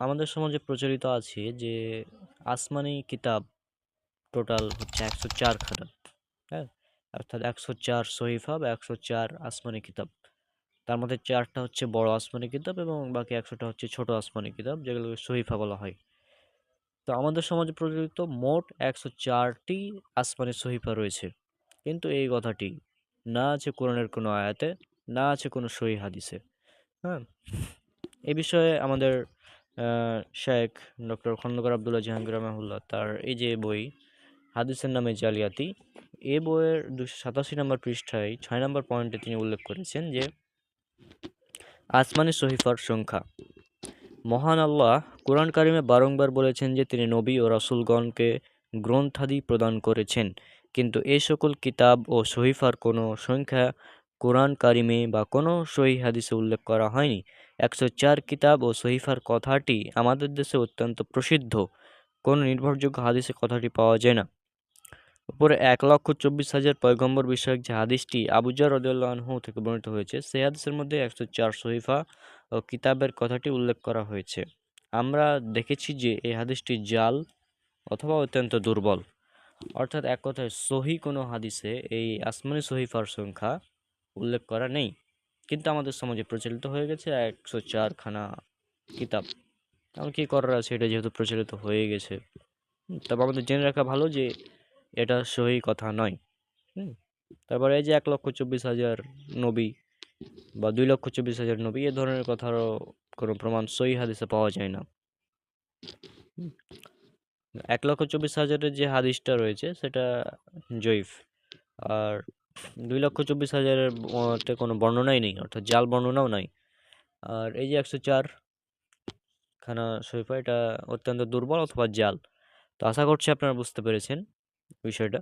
আমাদের সমাজে প্রচলিত আছে যে আসমানি কিতাব টোটাল হচ্ছে ১০৪ খানা। হ্যাঁ? অর্থাৎ ১০৪ সহিফা বা ১০৪ আসমানি কিতাব। তার মধ্যে ৪ টা হচ্ছে বড় আসমানি কিতাব এবং বাকি ১০০ টা হচ্ছে ছোট আসমানি কিতাব, যেগুলোকে সহিফা বলা হয়। তো আমাদের সমাজে প্রচলিত মোট ১০৪ টি আসমানি সহিফা রয়েছে। কিন্তু এই কথাটি না আছে কোরআনের কোনো আয়াতে, না আছে কোনো সহিহ হাদিসে। হ্যাঁ? এ বিষয়ে আমাদের শায়েখ ডক্টর খন্দকার আবদুল্লাহ জাহাঙ্গীর রহমাহুল্লাহ তার এই যে বই হাদিসের নামে জালিয়াতি, এ বইয়ের ২৮৭ নম্বর পৃষ্ঠায় ৬ নম্বর পয়েন্টে তিনি উল্লেখ করেছেন যে আসমানি সহিফার সংখ্যা। মহান আল্লাহ কুরআন কারিমে বারংবার বলেছেন যে তিনি নবী ও রাসূলগণকে গ্রন্থাদি প্রদান করেছেন, কিন্তু এই সকল কিতাব ও সহিফার কোনো সংখ্যা কুরআন কারিমে বা কোনো সহিহ হাদিসে উল্লেখ করা হয়নি। ১০৪ কিতাব ও সহিফার কথাটি আমাদের দেশে অত্যন্ত প্রসিদ্ধ, কোনো নির্ভরযোগ্য হাদিসে কথাটি পাওয়া যায় না। উপরে ১,২৪,০০০ পয়গম্বর বিষয়ক যে হাদিসটি আবু যর রাদিয়াল্লাহু আনহু থেকে বর্ণিত হয়েছে, সেই হাদিসের মধ্যে ১০৪ সহিফা ও কিতাবের কথাটি উল্লেখ করা হয়েছে। আমরা দেখেছি যে এই হাদিসটি জাল অথবা অত্যন্ত দুর্বল। অর্থাৎ এক কথায় সহি কোনো হাদিসে এই আসমানি সহিফার সংখ্যা উল্লেখ করা নেই। কিন্তু আমাদের সমাজে প্রচলিত হয়ে গেছে ১০৪ খানা কিতাব। এখন কি করার আছে, এটা যেহেতু প্রচলিত হয়ে গেছে। তবে আমাদের জেনে রাখা ভালো যে এটা সহি কথা নয়। হুম? তারপরে এই যে ১,২৪,০০০ নবী বা ২,২৪,০০০ নবী, এ ধরনের কথারও কোনো প্রমাণ সহিহ হাদিসে পাওয়া যায় না। হুম? ১,২৪,০০০ যে হাদিসটা রয়েছে সেটা জয়ীফ। আর ২,২৪,০০০ এর তে কোনো বর্ণনাই নেই, অর্থাৎ জাল বর্ণনাও নাই। আর এই যে ১০৪ খানা শরীফা, এটা অত্যন্ত দুর্বল অথবা জাল। তো আশা করছি আপনারা বুঝতে পেরেছেন বিষয়টা।